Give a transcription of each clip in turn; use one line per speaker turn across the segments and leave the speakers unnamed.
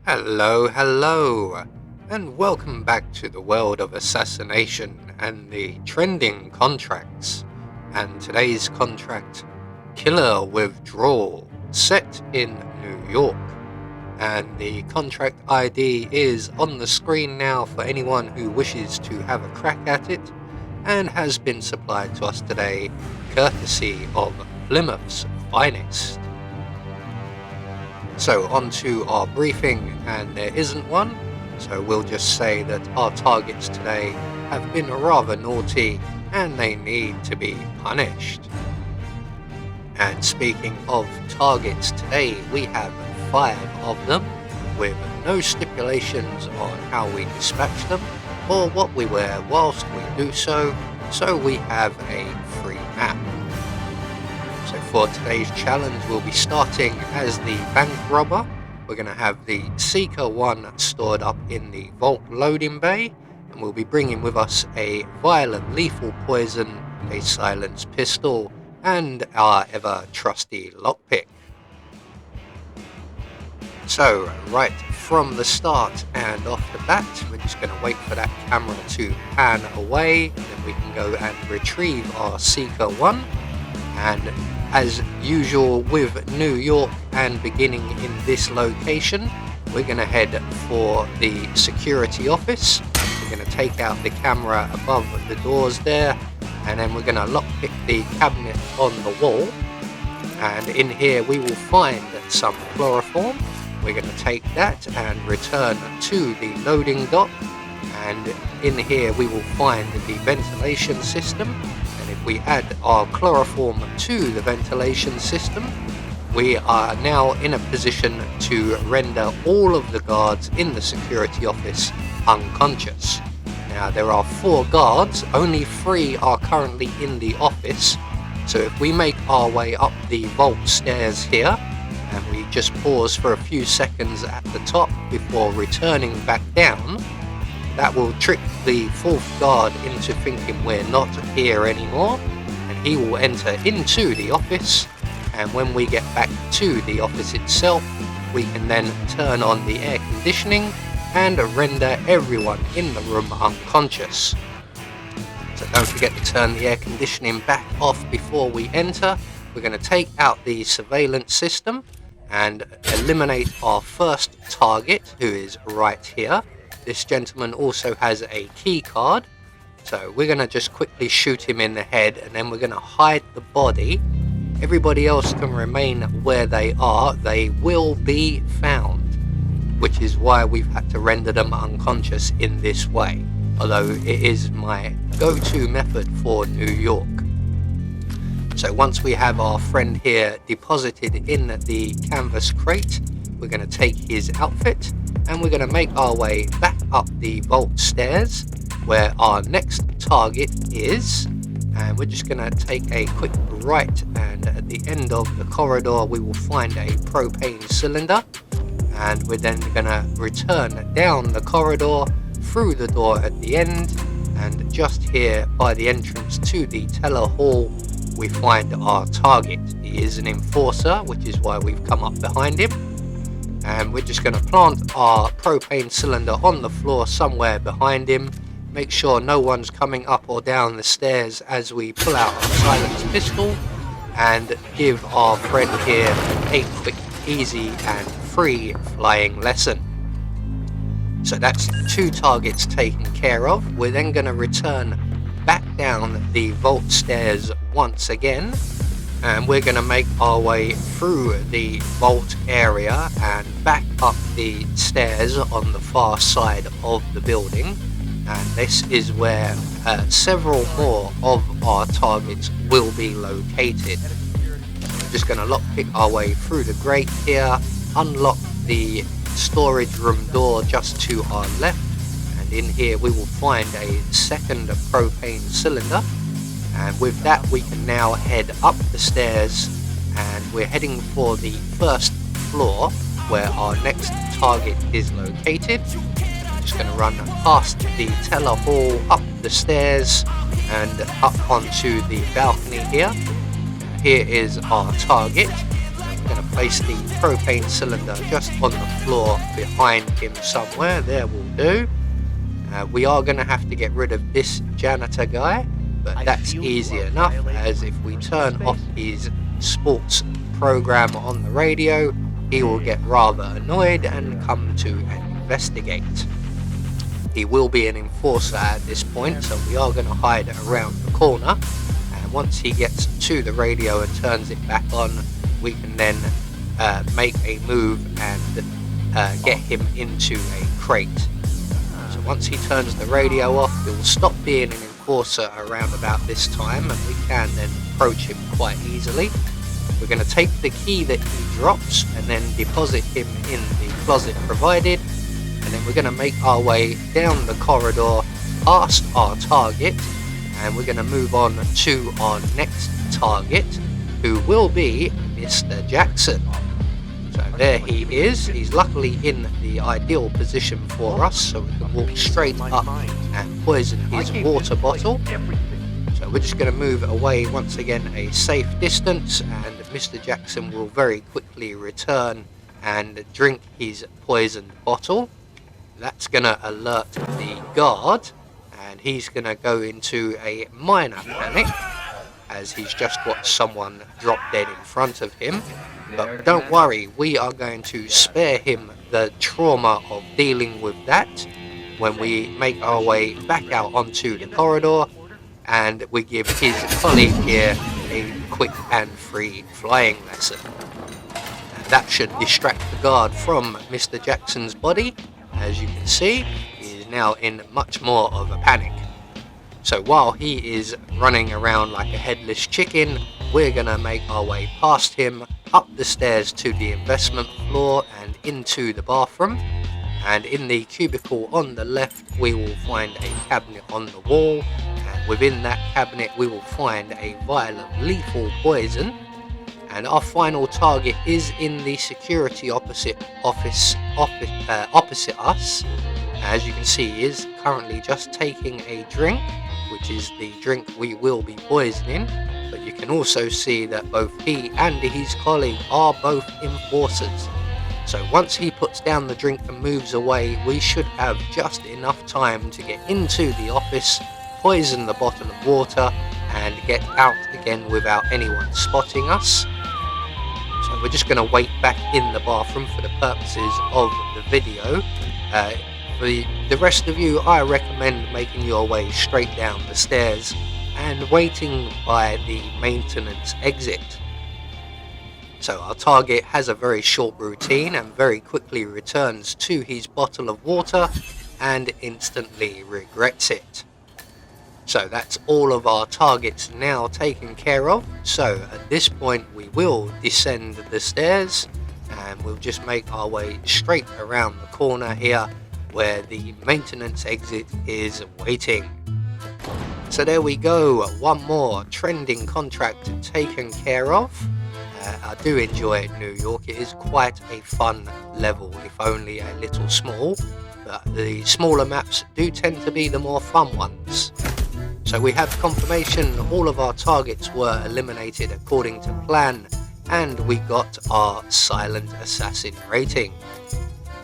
Hello, and welcome back to the world of assassination and the trending contracts. And today's contract, Killer Withdrawal, set in New York. And the contract ID is on the screen now for anyone who wishes to have a crack at it, and has been supplied to us today courtesy of Plymouth's finest. So on to our briefing, and there isn't one, so we'll just say that our targets today have been rather naughty and they need to be punished. And speaking of targets, today we have 5 of them, with no stipulations on how we dispatch them or what we wear whilst we do so we have a free map. So for today's challenge, we'll be starting as the bank robber. We're going to have the Seeker 1 stored up in the vault loading bay, and we'll be bringing with us a vial of lethal poison, a silenced pistol, and our ever trusty lockpick. So right from the start and off the bat, we're just going to wait for that camera to pan away, and then we can go and retrieve our Seeker 1. And as usual with New York and beginning in this location, we're going to head for the security office. We're going to take out the camera above the doors there, and then we're going to lockpick the cabinet on the wall. And in here we will find some chloroform. We're going to take that and return to the loading dock, and in here we will find the ventilation system. If we add our chloroform to the ventilation system, we are now in a position to render all of the guards in the security office unconscious. Now there are 4 guards, only 3 are currently in the office, so if we make our way up the vault stairs here, and we just pause for a few seconds at the top before returning back down, that will trick the 4th guard into thinking we're not here anymore, and he will enter into the office, and when we get back to the office itself, we can then turn on the air conditioning and render everyone in the room unconscious. So don't forget to turn the air conditioning back off before we enter. We're going to take out the surveillance system and eliminate our first target, who is right here. This gentleman also has a key card, so we're going to just quickly shoot him in the head, and then we're going to hide the body. Everybody else can remain where they are. They will be found, which is why we've had to render them unconscious in this way, although it is my go-to method for New York. So once we have our friend here deposited in the canvas crate, we're going to take his outfit, and we're going to make our way back up the vault stairs where our next target is, and we're just going to take a quick right, and at the end of the corridor we will find a propane cylinder, and we're then going to return down the corridor through the door at the end, and just here by the entrance to the teller hall we find our target. He is an enforcer, which is why we've come up behind him. And we're just going to plant our propane cylinder on the floor somewhere behind him. Make sure no one's coming up or down the stairs as we pull out our silenced pistol, and give our friend here a quick, easy and free flying lesson. So that's 2 targets taken care of. We're then going to return back down the vault stairs once again, and we're going to make our way through the vault area and back up the stairs on the far side of the building, and this is where several more of our targets will be located. We're just going to lockpick our way through the grate here, unlock the storage room door just to our left, and in here we will find a second propane cylinder. And with that we can now head up the stairs, and we're heading for the first floor where our next target is located. I'm just going to run past the teller hall, up the stairs and up onto the balcony here. Here is our target. We're going to place the propane cylinder just on the floor behind him somewhere. There will do. We are going to have to get rid of this janitor guy, but that's easy enough, as if we turn off his sports program on the radio, he will get rather annoyed and come to investigate. He will be an enforcer at this point, so we are going to hide around the corner, and once he gets to the radio and turns it back on, we can then make a move and get him into a crate. So once he turns the radio off, he will stop being an enforcer around about this time, and we can then approach him quite easily. We're going to take the key that he drops and then deposit him in the closet provided, and then we're going to make our way down the corridor past our target, and we're going to move on to our next target, who will be Mr. Jackson. So there he is. He's luckily in the ideal position for us, so we can walk straight up and poison his water bottle. So we're just going to move away once again a safe distance, and Mr. Jackson will very quickly return and drink his poisoned bottle. That's going to alert the guard, and he's going to go into a minor panic, as he's just watched someone drop dead in front of him. But don't worry, we are going to spare him the trauma of dealing with that when we make our way back out onto the corridor, and we give his colleague here a quick and free flying lesson. And that should distract the guard from Mr. Jackson's body. As you can see, he is now in much more of a panic. So while he is running around like a headless chicken, we're going to make our way past him, up the stairs to the investment floor and into the bathroom. And in the cubicle on the left, we will find a cabinet on the wall. And within that cabinet, we will find a vial of lethal poison. And our final target is in the security opposite us. As you can see, he is currently just taking a drink, which is the drink we will be poisoning. But you can also see that both he and his colleague are both enforcers. So once he puts down the drink and moves away, we should have just enough time to get into the office, poison the bottle of water, and get out again without anyone spotting us. So we're just going to wait back in the bathroom for the purposes of the video. For the rest of you, I recommend making your way straight down the stairs and waiting by the maintenance exit. So our target has a very short routine and very quickly returns to his bottle of water and instantly regrets it. So that's all of our targets now taken care of. So at this point we will descend the stairs and we'll just make our way straight around the corner here where the maintenance exit is waiting. So there we go, one more trending contract taken care of. I do enjoy New York. It is quite a fun level, if only a little small, but the smaller maps do tend to be the more fun ones. So we have confirmation all of our targets were eliminated according to plan, and we got our Silent Assassin rating.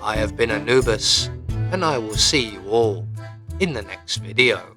I have been Anubis, and I will see you all in the next video.